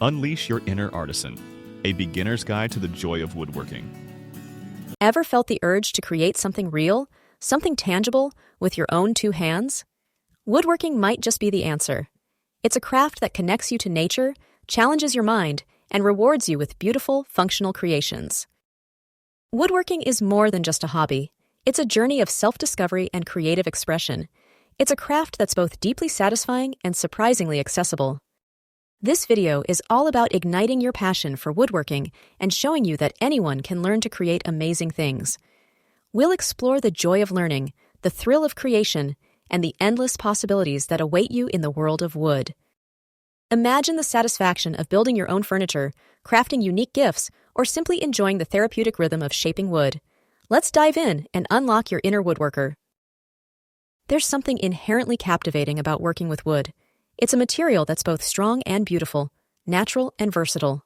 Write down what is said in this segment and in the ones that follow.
Unleash your inner artisan, a beginner's guide to the joy of woodworking. Ever felt the urge to create something real, something tangible, with your own two hands? Woodworking might just be the answer. It's a craft that connects you to nature, challenges your mind, and rewards you with beautiful, functional creations. Woodworking is more than just a hobby. It's a journey of self-discovery and creative expression. It's a craft that's both deeply satisfying and surprisingly accessible. This video is all about igniting your passion for woodworking and showing you that anyone can learn to create amazing things. We'll explore the joy of learning, the thrill of creation, and the endless possibilities that await you in the world of wood. Imagine the satisfaction of building your own furniture, crafting unique gifts, or simply enjoying the therapeutic rhythm of shaping wood. Let's dive in and unlock your inner woodworker. There's something inherently captivating about working with wood. It's a material that's both strong and beautiful, natural and versatile.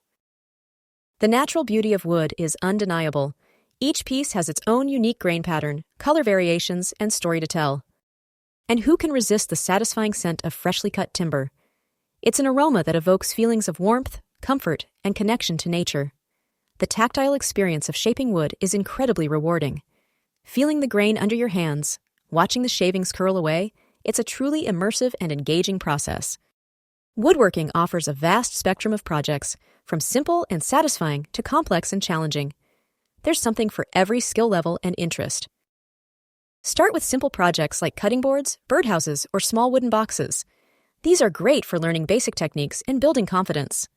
The natural beauty of wood is undeniable. Each piece has its own unique grain pattern, color variations, and story to tell. And who can resist the satisfying scent of freshly cut timber? It's an aroma that evokes feelings of warmth, comfort, and connection to nature. The tactile experience of shaping wood is incredibly rewarding. Feeling the grain under your hands, watching the shavings curl away, it's a truly immersive and engaging process. Woodworking offers a vast spectrum of projects, from simple and satisfying to complex and challenging. There's something for every skill level and interest. Start with simple projects like cutting boards, birdhouses, or small wooden boxes. These are great for learning basic techniques and building confidence.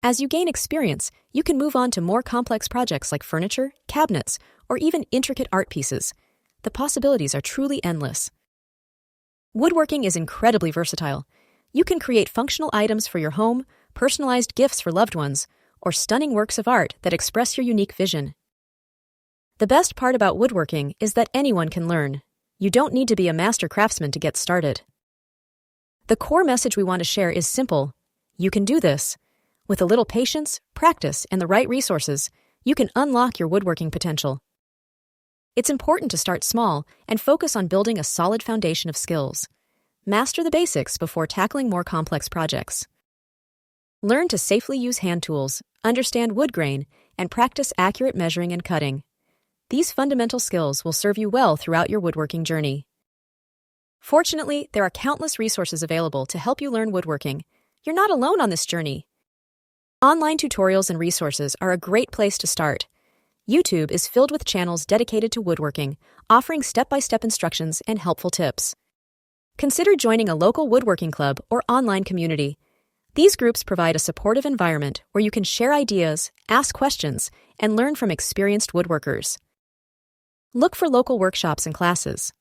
As you gain experience, you can move on to more complex projects like furniture, cabinets, or even intricate art pieces. The possibilities are truly endless. Woodworking is incredibly versatile. You can create functional items for your home, personalized gifts for loved ones, or stunning works of art that express your unique vision. The best part about woodworking is that anyone can learn. You don't need to be a master craftsman to get started. The core message we want to share is simple. You can do this. With a little patience, practice, and the right resources, you can unlock your woodworking potential. It's important to start small and focus on building a solid foundation of skills. Master the basics before tackling more complex projects. Learn to safely use hand tools, understand wood grain, and practice accurate measuring and cutting. These fundamental skills will serve you well throughout your woodworking journey. Fortunately, there are countless resources available to help you learn woodworking. You're not alone on this journey. Online tutorials and resources are a great place to start. YouTube is filled with channels dedicated to woodworking, offering step-by-step instructions and helpful tips. Consider joining a local woodworking club or online community. These groups provide a supportive environment where you can share ideas, ask questions, and learn from experienced woodworkers. Look for local workshops and classes.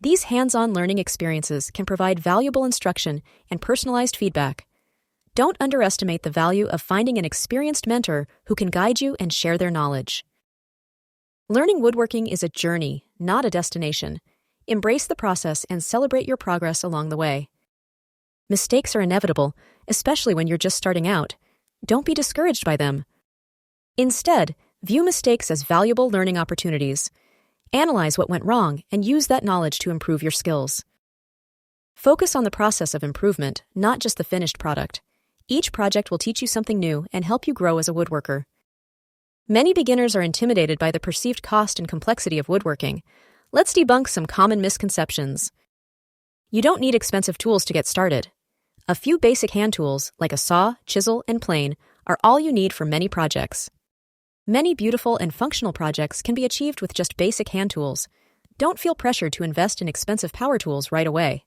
These hands-on learning experiences can provide valuable instruction and personalized feedback. Don't underestimate the value of finding an experienced mentor who can guide you and share their knowledge. Learning woodworking is a journey, not a destination. Embrace the process and celebrate your progress along the way. Mistakes are inevitable, especially when you're just starting out. Don't be discouraged by them. Instead, view mistakes as valuable learning opportunities. Analyze what went wrong and use that knowledge to improve your skills. Focus on the process of improvement, not just the finished product. Each project will teach you something new and help you grow as a woodworker. Many beginners are intimidated by the perceived cost and complexity of woodworking. Let's debunk some common misconceptions. You don't need expensive tools to get started. A few basic hand tools, like a saw, chisel, and plane, are all you need for many projects. Many beautiful and functional projects can be achieved with just basic hand tools. Don't feel pressured to invest in expensive power tools right away.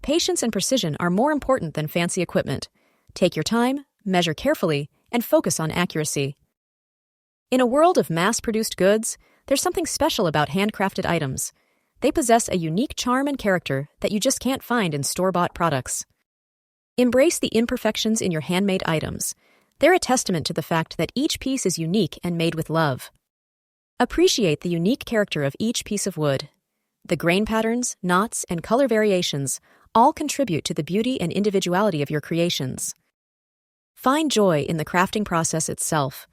Patience and precision are more important than fancy equipment. Take your time, measure carefully, and focus on accuracy. In a world of mass-produced goods, there's something special about handcrafted items. They possess a unique charm and character that you just can't find in store-bought products. Embrace the imperfections in your handmade items. They're a testament to the fact that each piece is unique and made with love. Appreciate the unique character of each piece of wood. The grain patterns, knots, and color variations all contribute to the beauty and individuality of your creations. Find joy in the crafting process itself.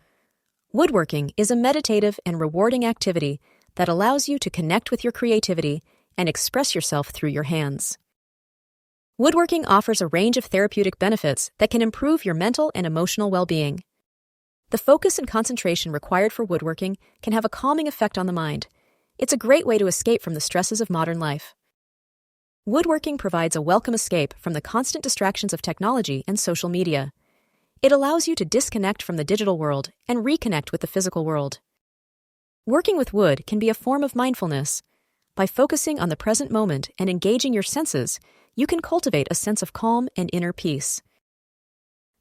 Woodworking is a meditative and rewarding activity that allows you to connect with your creativity and express yourself through your hands. Woodworking offers a range of therapeutic benefits that can improve your mental and emotional well-being. The focus and concentration required for woodworking can have a calming effect on the mind. It's a great way to escape from the stresses of modern life. Woodworking provides a welcome escape from the constant distractions of technology and social media. It allows you to disconnect from the digital world and reconnect with the physical world. Working with wood can be a form of mindfulness. By focusing on the present moment and engaging your senses, you can cultivate a sense of calm and inner peace.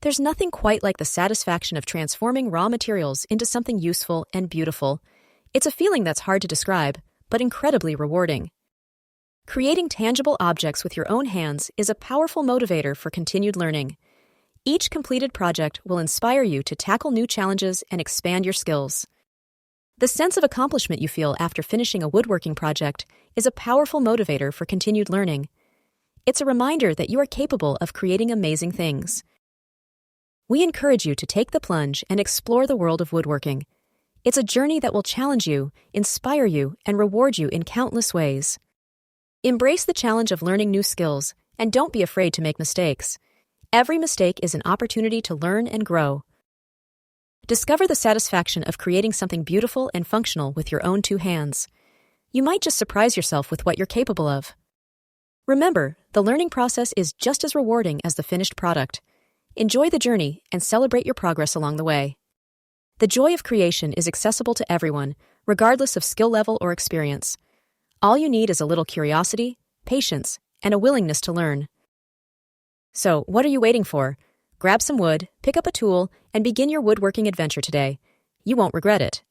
There's nothing quite like the satisfaction of transforming raw materials into something useful and beautiful. It's a feeling that's hard to describe, but incredibly rewarding. Creating tangible objects with your own hands is a powerful motivator for continued learning. Each completed project will inspire you to tackle new challenges and expand your skills. The sense of accomplishment you feel after finishing a woodworking project is a powerful motivator for continued learning. It's a reminder that you are capable of creating amazing things. We encourage you to take the plunge and explore the world of woodworking. It's a journey that will challenge you, inspire you, and reward you in countless ways. Embrace the challenge of learning new skills, and don't be afraid to make mistakes. Every mistake is an opportunity to learn and grow. Discover the satisfaction of creating something beautiful and functional with your own two hands. You might just surprise yourself with what you're capable of. Remember, the learning process is just as rewarding as the finished product. Enjoy the journey and celebrate your progress along the way. The joy of creation is accessible to everyone, regardless of skill level or experience. All you need is a little curiosity, patience, and a willingness to learn. So, what are you waiting for? Grab some wood, pick up a tool, and begin your woodworking adventure today. You won't regret it.